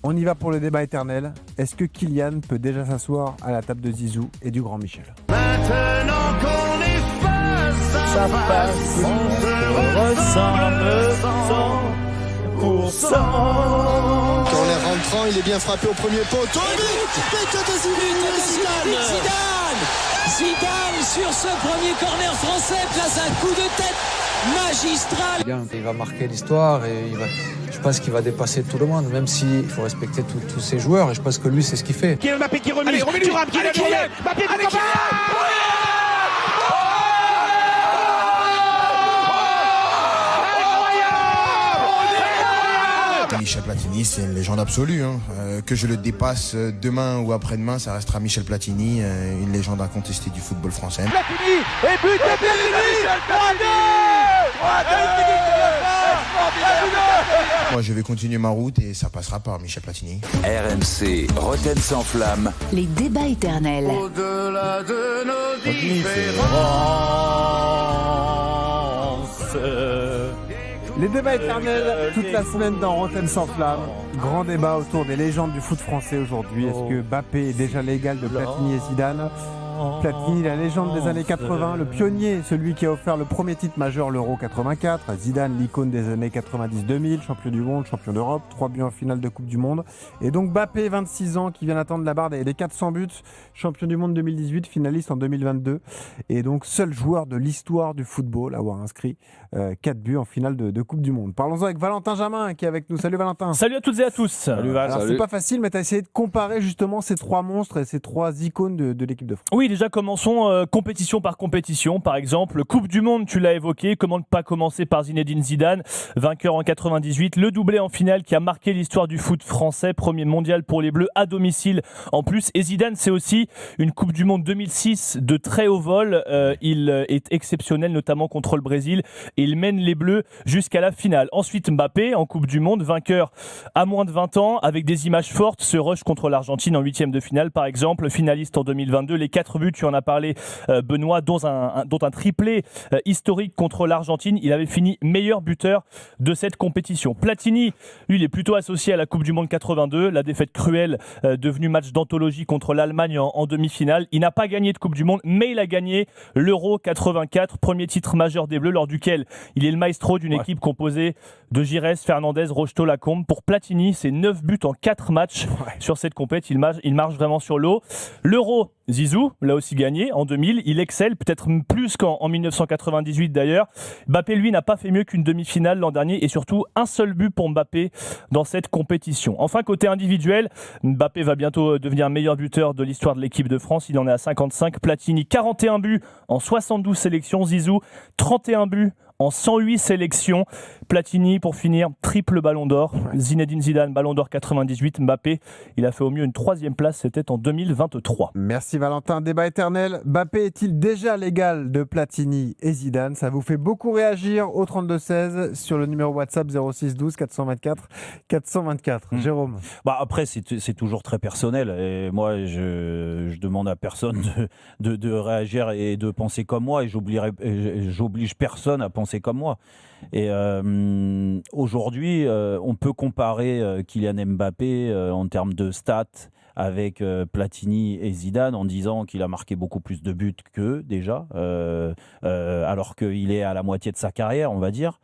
On y va pour le débat éternel. Est-ce que Kylian peut déjà s'asseoir à la table de Zizou et du grand Michel ? Maintenant qu'on est face à face, on se ressemble 100%. Corner rentrant, il est bien frappé au premier poteau. Zidane sur ce premier corner français place un coup de tête magistral. Il va marquer l'histoire et je pense qu'il va dépasser tout le monde, même s'il faut respecter tous ses joueurs. Et je pense que lui, c'est ce qu'il fait. Kylian Mbappé qui remise. Thuram qui Kylian Mbappé pour Michel Platini, c'est une légende absolue. Que je le dépasse demain ou après-demain, ça restera Michel Platini, une légende incontestée du football français. Platini et but de Platini. 3-2. Moi, je vais continuer ma route et ça passera par Michel Platini. RMC, Rotten sans flamme. Les débats éternels. Au-delà de nos différences. Les débats éternels, toute la semaine dans Rotten sans flamme. Grand débat autour des légendes du foot français aujourd'hui. Est-ce que Mbappé est déjà l'égal de Platini et Zidane ? Platini, la légende des années 80, le pionnier, celui qui a offert le premier titre majeur, l'Euro 84. Zidane, l'icône des années 90-2000, champion du monde, champion d'Europe, 3 buts en finale de Coupe du Monde. Et donc Mbappé, 26 ans, qui vient d'atteindre la barre des 400 buts, champion du monde 2018, finaliste en 2022. Et donc seul joueur de l'histoire du football à avoir inscrit 4 buts en finale de Coupe du Monde. Parlons-en avec Valentin Jamin qui est avec nous. Salut Valentin. Salut à toutes et à tous. Salut Val. Alors c'est pas facile, mais tu as essayé de comparer justement ces 3 monstres et ces 3 icônes de l'équipe de France. Oui, déjà commençons compétition par compétition. Par exemple, Coupe du Monde, tu l'as évoqué. Comment ne pas commencer par Zinedine Zidane, vainqueur en 98, le doublé en finale qui a marqué l'histoire du foot français, premier mondial pour les Bleus à domicile en plus. Et Zidane, c'est aussi une Coupe du Monde 2006 de très haut vol. Il est exceptionnel, notamment contre le Brésil. Et il mène les Bleus jusqu'à la finale. Ensuite, Mbappé en Coupe du Monde, vainqueur à moins de 20 ans, avec des images fortes. Ce rush contre l'Argentine en 8e de finale, par exemple, finaliste en 2022. Les 4 buts, tu en as parlé, Benoît, dont un triplé historique contre l'Argentine. Il avait fini meilleur buteur de cette compétition. Platini, lui, il est plutôt associé à la Coupe du Monde 82, la défaite cruelle devenue match d'anthologie contre l'Allemagne en demi-finale. Il n'a pas gagné de Coupe du Monde, mais il a gagné l'Euro 84, premier titre majeur des Bleus, lors duquel il est le maestro d'une équipe composée de Giresse, Fernandez, Rocheteau, Lacombe. Pour Platini, c'est 9 buts en 4 matchs sur cette compète. Il marche vraiment sur l'eau. L'Euro, Zizou l'a aussi gagné en 2000. Il excelle, peut-être plus qu'en 1998 d'ailleurs. Mbappé, lui, n'a pas fait mieux qu'une demi-finale l'an dernier et surtout un seul but pour Mbappé dans cette compétition. Enfin, côté individuel, Mbappé va bientôt devenir meilleur buteur de l'histoire de l'équipe de France. Il en est à 55. Platini, 41 buts en 72 sélections. Zizou, 31 buts en 108 sélections. Platini, pour finir, triple ballon d'or. Zinedine Zidane, ballon d'or 98. Mbappé, il a fait au mieux une 3e place, c'était en 2023. Merci Valentin. Débat éternel. Mbappé est-il déjà l'égal de Platini et Zidane ? Ça vous fait beaucoup réagir au 32-16 sur le numéro WhatsApp 06 12 424 424. Jérôme. Après, c'est toujours très personnel. Et moi, je demande à personne de réagir et de penser comme moi. Et j'oblige personne à penser comme moi. Et aujourd'hui, on peut comparer Kylian Mbappé en termes de stats avec Platini et Zidane en disant qu'il a marqué beaucoup plus de buts qu'eux déjà, alors qu'il est à la moitié de sa carrière, on va dire.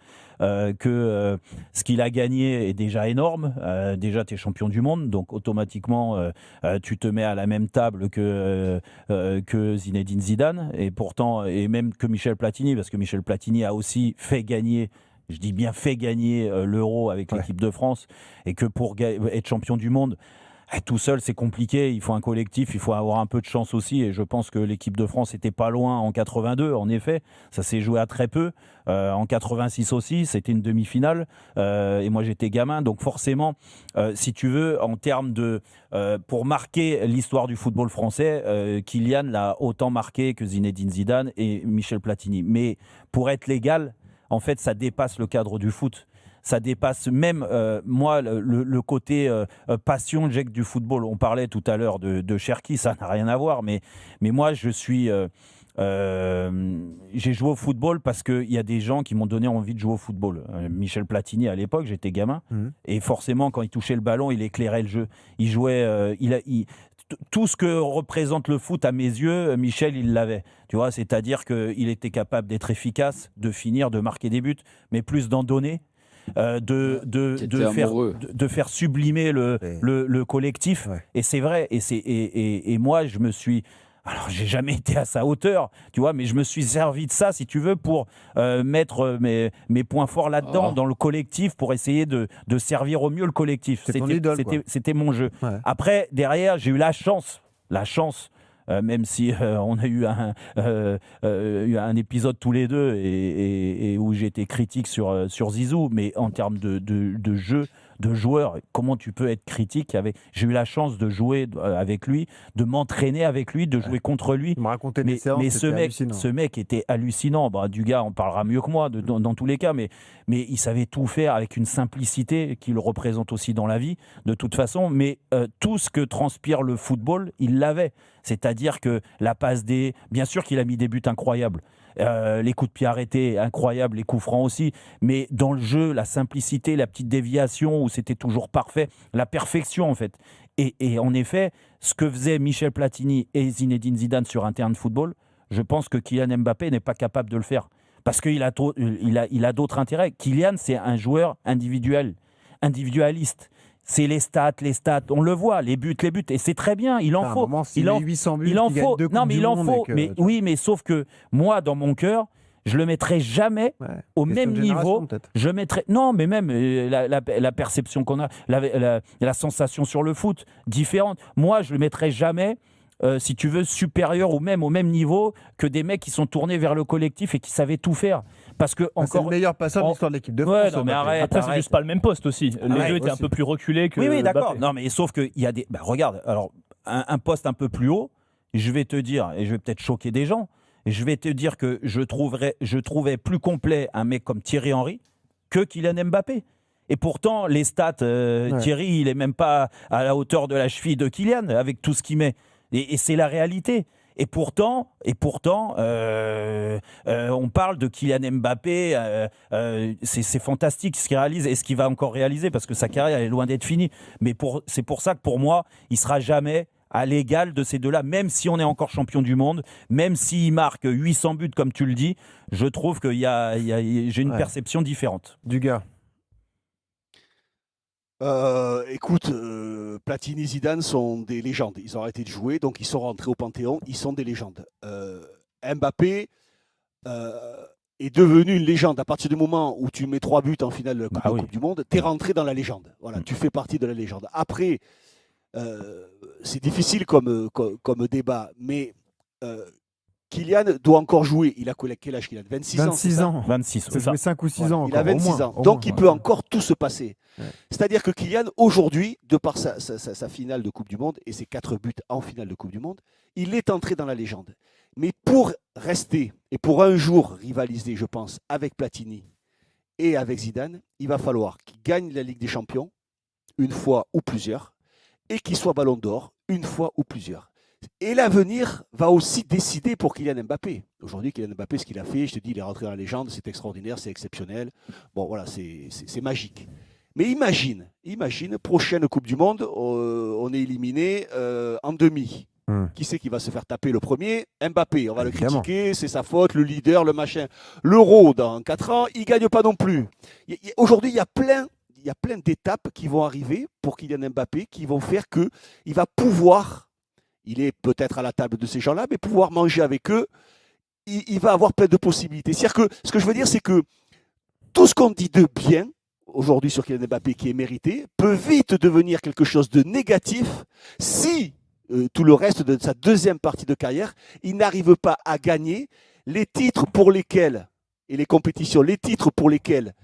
Que ce qu'il a gagné est déjà énorme. Déjà, tu es champion du monde, donc automatiquement, tu te mets à la même table que Zinedine Zidane, et pourtant, et même que Michel Platini, parce que Michel Platini a aussi fait gagner, je dis bien fait gagner l'Euro avec l'équipe de France, et que pour être champion du monde, tout seul, c'est compliqué. Il faut un collectif, il faut avoir un peu de chance aussi. Et je pense que l'équipe de France était pas loin en 82, en effet. Ça s'est joué à très peu. En 86 aussi, c'était une demi-finale. Et moi, j'étais gamin. Donc forcément, si tu veux, en termes de... pour marquer l'histoire du football français, Kylian l'a autant marqué que Zinedine Zidane et Michel Platini. Mais pour être l'égal, en fait, ça dépasse le cadre du foot. Ça dépasse même, moi, le côté passion du football. On parlait tout à l'heure de Cherki, ça n'a rien à voir. Mais moi, je suis j'ai joué au football parce qu'il y a des gens qui m'ont donné envie de jouer au football. Michel Platini, à l'époque, j'étais gamin. Et forcément, quand il touchait le ballon, il éclairait le jeu. Il jouait... tout ce que représente le foot à mes yeux, Michel, il l'avait. Tu vois, c'est-à-dire qu'il était capable d'être efficace, de finir, de marquer des buts, mais plus d'en donner. De faire sublimer le collectif. Ouais. Et c'est vrai. Et moi, je me suis... Alors, j'ai jamais été à sa hauteur, tu vois, mais je me suis servi de ça, si tu veux, pour mettre mes points forts là-dedans, dans le collectif, pour essayer de servir au mieux le collectif. C'était mon jeu. Ouais. Après, derrière, j'ai eu la chance, même si on a eu un épisode tous les deux et où j'ai été critique sur Zizou, mais en termes de jeu, de joueur, comment tu peux être critique avec... J'ai eu la chance de jouer avec lui, de m'entraîner avec lui, de jouer contre lui. Il me racontait des séances, mais ce mec était hallucinant. Dugas en parlera mieux que moi dans tous les cas, mais il savait tout faire avec une simplicité qui le représente aussi dans la vie, de toute façon. Mais tout ce que transpire le football, il l'avait. C'est-à-dire que la passe D, bien sûr qu'il a mis des buts incroyables. Les coups de pied arrêtés, incroyables, les coups francs aussi, mais dans le jeu, la simplicité, la petite déviation où c'était toujours parfait, la perfection en fait. Et en effet, ce que faisaient Michel Platini et Zinedine Zidane sur un terrain de football, je pense que Kylian Mbappé n'est pas capable de le faire parce qu'il a d'autres intérêts. Kylian, c'est un joueur individualiste. C'est les stats, on le voit, les buts, et c'est très bien, il en faut. Il en 800 buts, il en faut. Non, mais il en faut. Mais sauf que moi, dans mon cœur, je le mettrai jamais au même niveau. Je mettrai non, mais même la perception qu'on a, la sensation sur le foot différente. Moi, je le mettrai jamais. Si tu veux, supérieur ou même au même niveau que des mecs qui sont tournés vers le collectif et qui savaient tout faire. Parce que c'est le meilleur passeur de l'histoire de l'équipe de France. Non, mais après, c'est juste pas le même poste aussi. Les deux étaient un peu plus reculés que. Oui, d'accord. Non, mais sauf qu'il y a des. Regarde, alors, un poste un peu plus haut, je vais te dire, et je vais peut-être choquer des gens, et je vais te dire que je trouvais plus complet un mec comme Thierry Henry que Kylian Mbappé. Et pourtant, les stats, Thierry, il est même pas à la hauteur de la cheville de Kylian, avec tout ce qu'il met. Et c'est la réalité. Et pourtant, on parle de Kylian Mbappé, c'est fantastique ce qu'il réalise et ce qu'il va encore réaliser parce que sa carrière est loin d'être finie. Mais c'est pour ça que pour moi, il ne sera jamais à l'égal de ces deux-là, même si on est encore champion du monde, même s'il marque 800 buts comme tu le dis, je trouve que j'ai une perception différente. Dugas. Écoute, Platini, Zidane sont des légendes. Ils ont arrêté de jouer, donc ils sont rentrés au Panthéon. Ils sont des légendes. Mbappé est devenu une légende. À partir du moment où tu mets 3 buts en finale de la Coupe du Monde, tu es rentré dans la légende. Voilà, tu fais partie de la légende. Après, c'est difficile comme débat, mais Kylian doit encore jouer. Il a quel âge Kylian ? 26 ans. 26, c'est ça. 5 ou 6 ans. Il a 26 ans. Donc il peut encore tout se passer. Ouais. C'est-à-dire que Kylian, aujourd'hui, de par sa finale de Coupe du Monde et ses 4 buts en finale de Coupe du Monde, il est entré dans la légende. Mais pour rester et pour un jour rivaliser, je pense, avec Platini et avec Zidane, il va falloir qu'il gagne la Ligue des Champions une fois ou plusieurs et qu'il soit Ballon d'Or une fois ou plusieurs. Et l'avenir va aussi décider pour Kylian Mbappé. Aujourd'hui, Kylian Mbappé, ce qu'il a fait, je te dis, il est rentré dans la légende, c'est extraordinaire, c'est exceptionnel. Bon, voilà, c'est magique. Mais imagine, prochaine Coupe du Monde, on est éliminé en demi. Qui c'est qui va se faire taper le premier ? Mbappé, on va le critiquer, c'est sa faute, le leader, le machin. L'Euro, dans 4 ans, il ne gagne pas non plus. Aujourd'hui, il y a plein d'étapes qui vont arriver pour Kylian Mbappé, qui vont faire qu'il va pouvoir... Il est peut-être à la table de ces gens-là, mais pouvoir manger avec eux, il va avoir plein de possibilités. C'est-à-dire que ce que je veux dire, c'est que tout ce qu'on dit de bien aujourd'hui sur Kylian Mbappé qui est mérité peut vite devenir quelque chose de négatif si tout le reste de sa deuxième partie de carrière, il n'arrive pas à gagner les titres pour lesquels, et les compétitions, les titres pour lesquels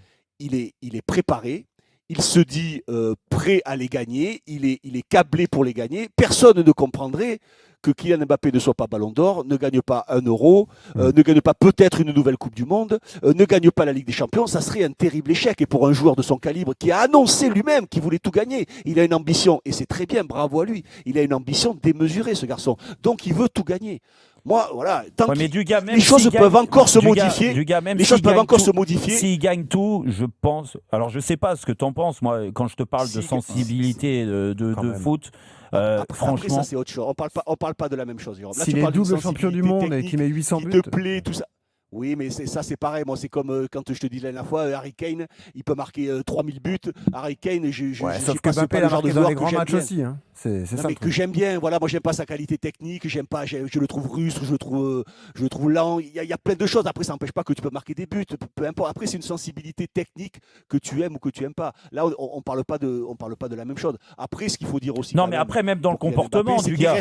il est préparé. Il se dit prêt à les gagner, il est câblé pour les gagner. Personne ne comprendrait que Kylian Mbappé ne soit pas Ballon d'Or, ne gagne pas 1 euro, ne gagne pas peut-être une nouvelle Coupe du Monde, ne gagne pas la Ligue des Champions, ça serait un terrible échec. Et pour un joueur de son calibre qui a annoncé lui-même qu'il voulait tout gagner, il a une ambition, et c'est très bien, bravo à lui, il a une ambition démesurée, ce garçon. Donc il veut tout gagner. Moi, voilà, tant mais Dugas, même les choses s'il peuvent gagne- encore se Dugas- modifier. Dugas, même Les s'il choses peuvent gagne encore tout- se modifier. S'il gagne tout, je pense. Alors, je sais pas ce que tu en penses. Moi, quand je te parle de sensibilité de foot, Après, franchement. ça, c'est autre chose. On parle pas de la même chose, Jérôme. Là, S'il tu est parles d'une double champion du sensibilité monde et qu'il met 800 qui buts. te plaît, tout ça. Oui, mais ça, c'est pareil. Moi, c'est comme quand je te dis la dernière fois, Harry Kane, il peut marquer 3000 buts. Harry Kane, Sauf que Mbappé l'a marqué dans les grands matchs aussi. Hein. C'est ça. Mais que j'aime bien. Voilà, moi, j'aime pas sa qualité technique. J'aime pas. Je le trouve rustre. Je le trouve lent. Il y a plein de choses. Après, ça n'empêche pas que tu peux marquer des buts. Peu importe. Après, c'est une sensibilité technique que tu aimes ou que tu aimes pas. Là, on parle pas de la même chose. Après, ce qu'il faut dire aussi. Non, mais après, même dans le comportement du gars.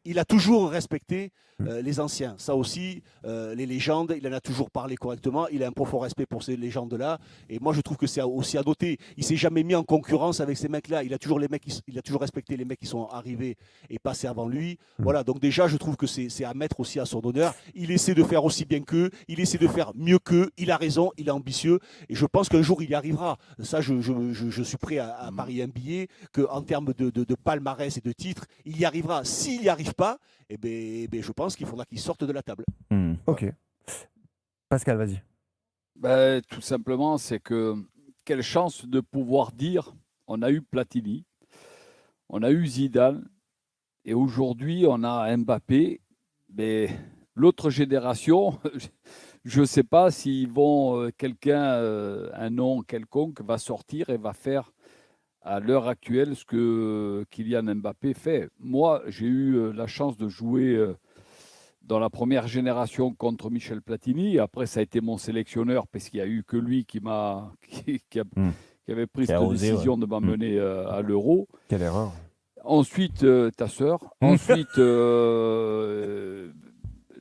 Il a toujours respecté les anciens. Ça aussi, les légendes, il en a toujours parlé correctement. Il a un profond respect pour ces légendes-là. Et moi, je trouve que c'est aussi à noter. Il s'est jamais mis en concurrence avec ces mecs-là. Il a toujours respecté les mecs qui sont arrivés et passés avant lui. Voilà. Donc déjà, je trouve que c'est à mettre aussi à son honneur. Il essaie de faire aussi bien qu'eux. Il essaie de faire mieux qu'eux. Il a raison. Il est ambitieux. Et je pense qu'un jour, il y arrivera. Ça, je suis prêt à parier un billet qu'en termes de palmarès et de titres, il y arrivera. S'il n'y arrive pas, eh ben, je pense qu'il faudra qu'il sorte de la table. Ok. Pascal, vas-y. Tout simplement, c'est que quelle chance de pouvoir dire on a eu Platini, on a eu Zidane, et aujourd'hui on a Mbappé. Mais l'autre génération, je ne sais pas s'ils vont un nom quelconque va sortir et va faire à l'heure actuelle ce que Kylian Mbappé fait. Moi, j'ai eu la chance de jouer dans la première génération contre Michel Platini. Après, ça a été mon sélectionneur parce qu'il n'y a eu que lui qui avait pris cette décision de m'emmener à l'Euro. Quelle erreur. Ensuite, ta sœur. Ensuite,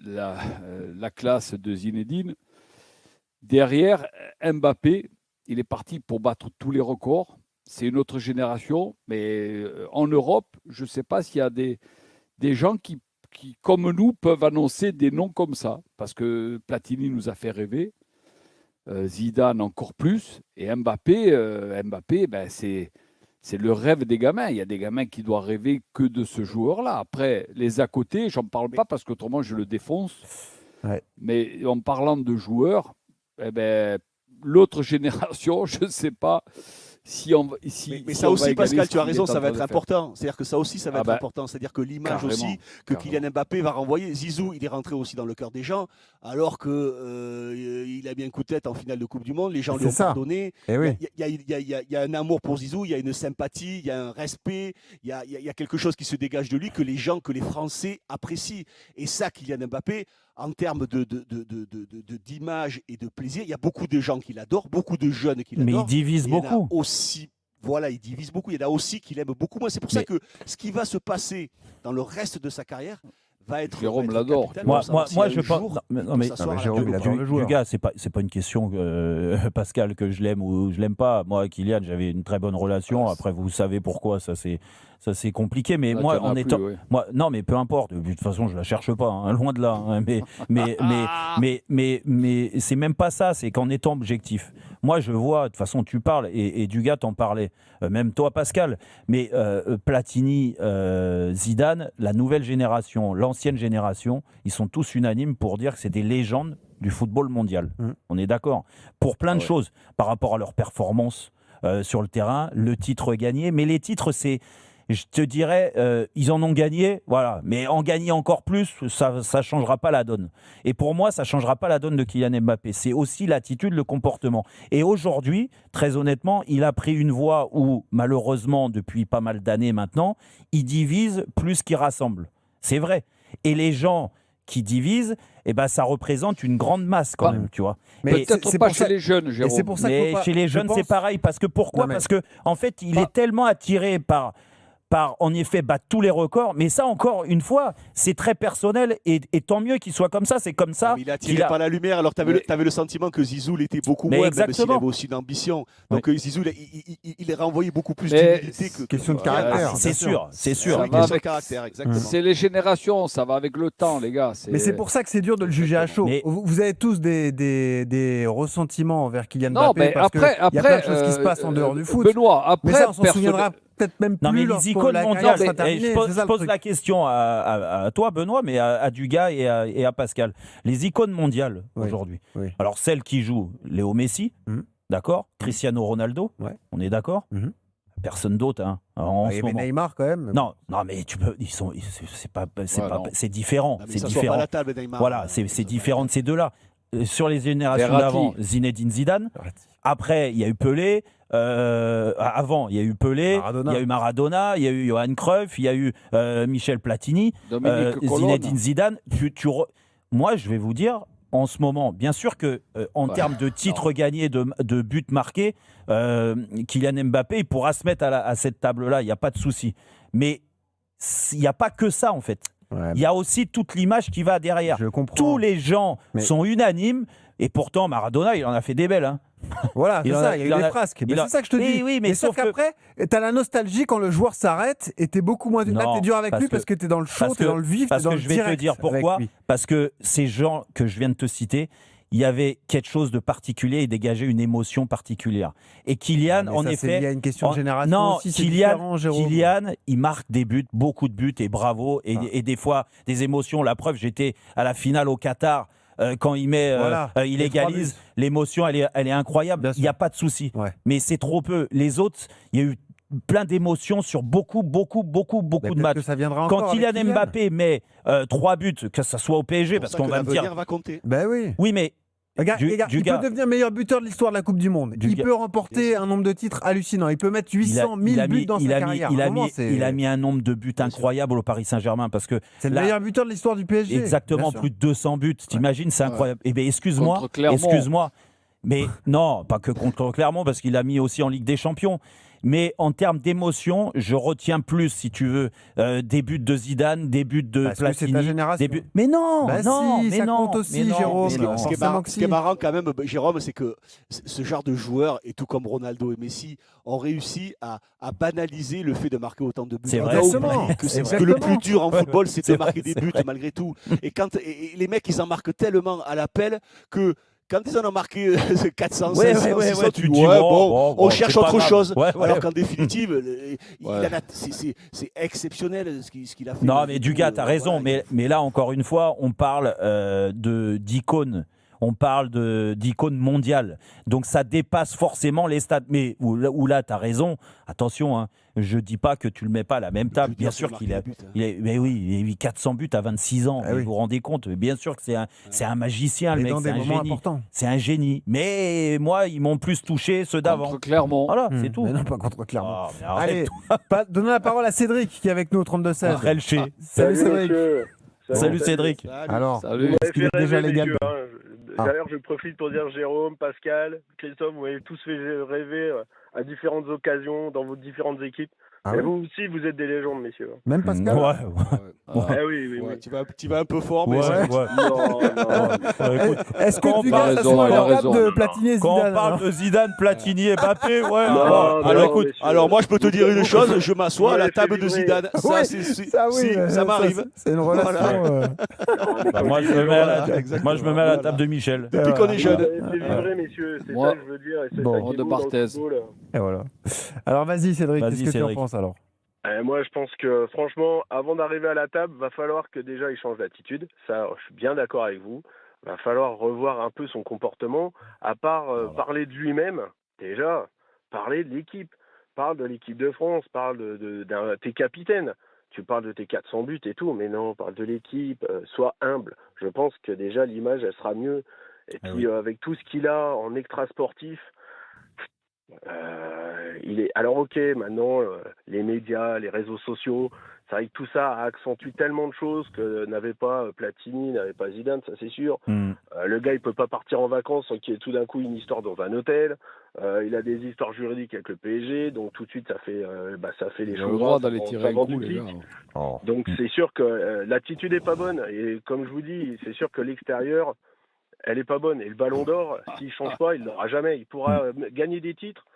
la classe de Zinedine. Derrière, Mbappé, il est parti pour battre tous les records. C'est une autre génération. Mais en Europe, je ne sais pas s'il y a des gens qui, comme nous, peuvent annoncer des noms comme ça. Parce que Platini nous a fait rêver. Zidane encore plus. Et Mbappé, c'est le rêve des gamins. Il y a des gamins qui doivent rêver que de ce joueur-là. Après, les à côté, j'en parle pas parce qu'autrement je le défonce. Ouais. Mais en parlant de joueurs, l'autre génération, je ne sais pas si on mais ça aussi, Pascal, tu as raison, ça va être important. C'est-à-dire que ça aussi, ça va être important. C'est-à-dire que l'image aussi que Kylian Mbappé va renvoyer. Zizou, il est rentré aussi dans le cœur des gens, alors qu'il a bien un coup de tête en finale de Coupe du Monde. Les gens lui ont pardonné. Il y a un amour pour Zizou, il y a une sympathie, il y a un respect, il y a quelque chose qui se dégage de lui que les Français apprécient. Et ça, Kylian Mbappé, en termes d'image et de plaisir, il y a beaucoup de gens qui l'adorent, beaucoup de jeunes qui l'adorent. Mais il divise beaucoup. Voilà, il divise beaucoup. Il y en a aussi qui l'aiment beaucoup moins. C'est pour ça que ce qui va se passer dans le reste de sa carrière va être. Jérôme l'adore. Moi, je pense. Non, mais Jérôme, il adore le joueur. Du gars, c'est pas une question, Pascal, que je l'aime ou je l'aime pas. Moi, Kylian, j'avais une très bonne relation. Après, vous savez pourquoi ça c'est compliqué. Mais là, moi, non, mais peu importe. De toute façon, je la cherche pas, hein, loin de là. Hein, mais c'est même pas ça. C'est qu'en étant objectif. Moi, je vois. De toute façon, tu parles et Dugas t'en parlait. Même toi, Pascal. Mais Platini, Zidane, la nouvelle génération, l'ancienne génération, ils sont tous unanimes pour dire que c'est des légendes du football mondial. On est d'accord. Pour plein de choses, par rapport à leur performance sur le terrain, le titre gagné. Mais les titres, je te dirais, ils en ont gagné, voilà. Mais en gagner encore plus, ça ne changera pas la donne. Et pour moi, ça ne changera pas la donne de Kylian Mbappé. C'est aussi l'attitude, le comportement. Et aujourd'hui, très honnêtement, il a pris une voie où, malheureusement, depuis pas mal d'années maintenant, il divise plus qu'il rassemble. C'est vrai. Et les gens qui divisent, ça représente une grande masse quand même, tu vois. Mais peut-être pas chez les jeunes, Jérôme. C'est pour ça chez les jeunes, c'est pareil. Parce que pourquoi ? Parce que en fait, il est tellement attiré par par en effet battre tous les records, mais ça encore une fois, c'est très personnel et tant mieux qu'il soit comme ça, c'est comme ça. Mais il attirait pas la lumière, alors tu avais le sentiment que Zizou l'était beaucoup moins, même s'il avait aussi une ambition. Donc Zizou, il renvoyait beaucoup plus d'humilité que... Question de caractère. C'est sûr, c'est sûr. Question de caractère, exactement. C'est les générations, ça va avec le temps, les gars. Mais c'est pour ça que c'est dur de le juger à chaud. Vous avez tous des ressentiments envers Kylian Mbappé parce qu'il y a plein de choses qui se passent en dehors du foot. Benoît, après, mais ça, on s'en souviendra peut-être même plus. Non, mais les icônes mondiales, je pose la la question à toi, Benoît, mais à Dugas et à Pascal. Les icônes mondiales aujourd'hui. Oui. Alors, celles qui jouent, Léo Messi, d'accord, Cristiano Ronaldo, on est d'accord. Personne d'autre, hein, en ce moment. Neymar quand même. Non, mais tu peux. C'est différent. C'est différent. Pas à la table, Neymar. Voilà, c'est différent de ces deux-là. Sur les générations d'avant, Zinedine Zidane. Après, il y a eu Pelé. Avant, il y a eu Pelé, il y a eu Maradona, il y a eu Johan Cruyff, il y a eu Michel Platini, Zinedine Zidane. Moi, je vais vous dire, en ce moment, bien sûr que en termes de titres gagnés, de buts marqués, Kylian Mbappé il pourra se mettre à cette table-là, il n'y a pas de souci. Mais il n'y a pas que ça, en fait. Il y a aussi toute l'image qui va derrière. Tous les gens sont unanimes, et pourtant, Maradona, il en a fait des belles. Hein. Voilà, c'est ça, il y a eu des frasques. C'est ça que je te dis. Oui, mais sauf qu'après, t'as la nostalgie quand le joueur s'arrête et t'es beaucoup moins dur. Là, t'es dur avec lui parce que t'es dans le chaud, t'es dans le vif, t'es dans le direct. Parce que je vais te dire pourquoi. Parce que ces gens que je viens de te citer, il y avait quelque chose de particulier et dégageait une émotion particulière. Et Kylian, en effet... Il y a une question de génération aussi, Kylian, il marque des buts, beaucoup de buts, et bravo. Et des fois, des émotions. La preuve, j'étais à la finale au Qatar, quand il met, il égalise, l'émotion, elle est incroyable. Il n'y a pas de souci. Mais c'est trop peu. Les autres, il y a eu plein d'émotions sur beaucoup de matchs. Quand Kylian Mbappé met 3 buts, que ça soit au PSG, parce qu'on va me dire... va compter. Ben oui. Oui, mais... Regarde, il peut devenir meilleur buteur de l'histoire de la Coupe du Monde. Il peut remporter un nombre de titres hallucinant. Il peut mettre 800 000 buts dans sa carrière. Il a mis un nombre de buts incroyable au Paris Saint-Germain parce que c'est le meilleur buteur de l'histoire du PSG. Exactement, plus de 200 buts. T'imagines, c'est incroyable. Eh bien, excuse-moi. Mais non, pas que contre Clermont, parce qu'il a mis aussi en Ligue des Champions. Mais en termes d'émotion, je retiens plus, si tu veux, des buts de Zidane, des buts de Platini. C'est ta génération. Mais non, ça compte aussi, Jérôme. Ce qui est marrant quand même, Jérôme, c'est que ce genre de joueurs, et tout comme Ronaldo et Messi, ont réussi à banaliser le fait de marquer autant de buts. C'est vrai. Que le plus dur en football, c'est de marquer des buts malgré tout. Et les mecs, ils en marquent tellement à l'appel que... Quand ils en ont marqué 400, 500, 600, tu dis on cherche autre chose. Alors qu'en définitive, c'est exceptionnel ce qu'il a fait. Non, mais Dugas, tu as raison. Mais là, encore une fois, on parle d'icônes. On parle d'icônes mondiales. Donc ça dépasse forcément les stades. Mais où là, tu as raison. Attention, hein, je ne dis pas que tu ne le mets pas à la même table. Bien sûr qu'il a. Mais oui, il a eu 400 buts à 26 ans. Vous vous rendez compte? Bien sûr que c'est un magicien, le mec. C'est un génie. C'est un génie. Mais moi, ils m'ont plus touché ceux d'avant. Contre Clermont. Voilà, c'est tout. Mais non, pas contre Clermont. Allez, donnons la parole à Cédric qui est avec nous au 32-16. Salut Cédric. Salut Cédric. Alors, est-ce qu'il est déjà légal? D'ailleurs, je profite pour dire Jérôme, Pascal, Christophe, vous m'avez tous fait rêver à différentes occasions dans vos différentes équipes. Et vous aussi, vous êtes des légendes, messieurs. Même Pascal? Oui. Tu vas un peu fort, mais... Non. Est-ce que Dugas, ça soit la table de Platini et Zidane? Quand on parle de Zidane, Platini et Mbappé, Alors moi, je peux te dire une chose, je m'assois à la table de Zidane. Ça m'arrive. C'est une relation... Moi, je me mets à la table de Michel. Depuis qu'on est jeune. C'est vrai, messieurs, c'est ça que je veux dire. Et c'est ça qui est de beau dans le Barthez. football. Et voilà. Alors vas-y Cédric, qu'est-ce que tu en penses alors? Moi, je pense que franchement, avant d'arriver à la table, va falloir que déjà il change d'attitude. Ça, je suis bien d'accord avec vous. Va falloir revoir un peu son comportement. À part parler de lui-même, déjà, parler de l'équipe. Parle de l'équipe de France, parle de tes capitaines. Tu parles de tes 400 buts et tout, mais non, parle de l'équipe. Sois humble. Je pense que déjà l'image, elle sera mieux. Et puis avec tout ce qu'il a en extra sportif. Alors ok, maintenant les médias, les réseaux sociaux, c'est vrai que tout ça a accentué tellement de choses que n'avait pas Platini, n'avait pas Zidane, ça c'est sûr. Le gars il peut pas partir en vacances sans qu'il y ait tout d'un coup une histoire dans un hôtel. Il a des histoires juridiques avec le PSG, donc tout de suite ça fait les Il a le choses. droit d'aller tirer un coup, les gars. Donc c'est sûr que l'attitude est pas bonne. Et comme je vous dis, c'est sûr que l'extérieur, elle est pas bonne. Et le Ballon d'Or, s'il change pas, il l'aura jamais. Il pourra gagner des titres.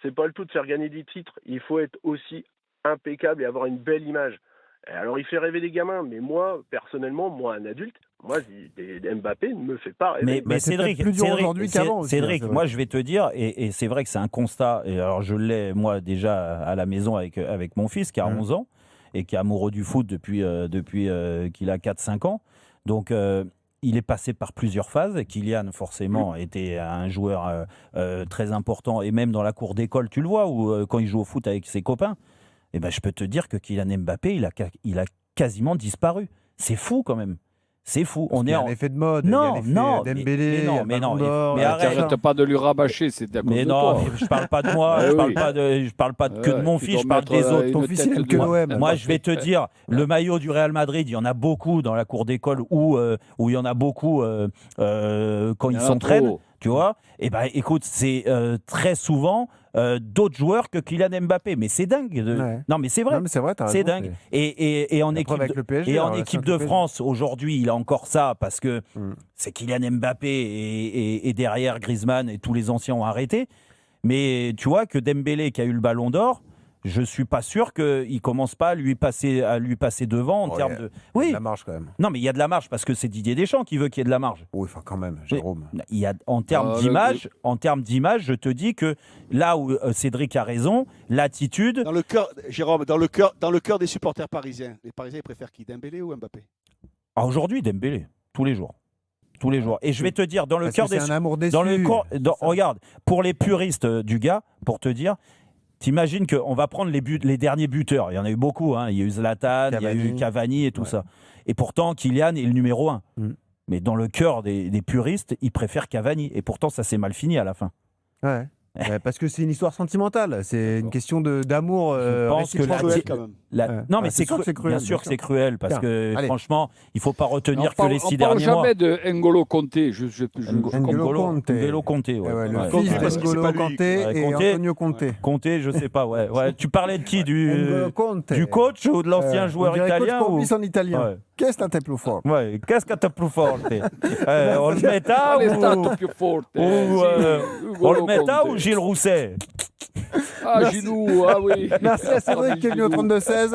C'est pas le tout de faire gagner des titres. Il faut être aussi impeccable et avoir une belle image. Et alors il fait rêver les gamins, mais moi personnellement, un adulte, Mbappé ne me fait pas rêver. Mais Cédric, plus dur aujourd'hui qu'avant aussi, Cédric, hein, moi je vais te dire, et c'est vrai que c'est un constat, et alors je l'ai moi déjà à la maison avec mon fils qui a 11 ans et qui est amoureux du foot depuis qu'il a 4-5 ans. Donc il est passé par plusieurs phases. Kylian, forcément, était un joueur très important, et même dans la cour d'école, tu le vois, où quand il joue au foot avec ses copains, eh ben, je peux te dire que Kylian Mbappé, il a quasiment disparu. C'est fou quand même. C'est fou. Il y a un effet de mode. Non, il y a l'effet Dembélé, mais non. Arrête pas de lui rabâcher, c'est à cause mais de non, toi. mais je parle pas de moi, je parle pas que de mon fils, je parle des autres. Ton fils, il aime que l'OM. Moi, je vais te dire, le maillot du Real Madrid, il y en a beaucoup dans la cour d'école où il y en a beaucoup quand ils s'entraînent, tu vois. Et ben, écoute, c'est très souvent d'autres joueurs que Kylian Mbappé, mais c'est dingue. Non, mais c'est vrai. C'est dingue. Et en équipe de France aujourd'hui, il a encore ça parce que c'est Kylian Mbappé et derrière Griezmann et tous les anciens ont arrêté. Mais tu vois que Dembélé qui a eu le Ballon d'Or, je suis pas sûr qu'il commence pas à lui passer devant en termes de. Oui. Il y a de la marge quand même. Non, mais il y a de la marge parce que c'est Didier Deschamps qui veut qu'il y ait de la marge. Oui, enfin quand même, Jérôme. Il y a en termes d'image, je te dis que là où Cédric a raison, l'attitude. Dans le cœur, Jérôme, dans le cœur des supporters parisiens, les Parisiens ils préfèrent qui, Dembélé ou Mbappé? Aujourd'hui, Dembélé, tous les jours. Tous les jours. Et je vais te dire, dans le cœur des. C'est un amour déçu. Regarde, pour les puristes du gars, pour te dire. T'imagines qu'on va prendre les derniers buteurs. Il y en a eu beaucoup. Hein. Il y a eu Zlatan, il y a eu Cavani et tout ça. Et pourtant, Kylian est le numéro 1. Mais dans le cœur des puristes, ils préfèrent Cavani. Et pourtant, ça s'est mal fini à la fin. Ouais. Parce que c'est une histoire sentimentale. C'est une question d'amour. Je pense que cruel, quand même. Non, mais c'est cruel. Bien sûr que c'est cruel parce que franchement, il ne faut pas retenir que les 6 derniers mois. On ne parle jamais de N'Golo Kanté. N'Golo Kanté. Le fils d'N'Golo Kanté et Antonio Conte. Conte, je ne sais pas. Ouais. Tu parlais de qui, du coach ou de l'ancien joueur italien ou en italien. Qu'est-ce que t'es plus fort? Ouais, qu'est-ce que t'es plus fort? On le metta ou Gilles Rousset? Gilou, ah oui. Merci à Cédric qui est venu au 32-16.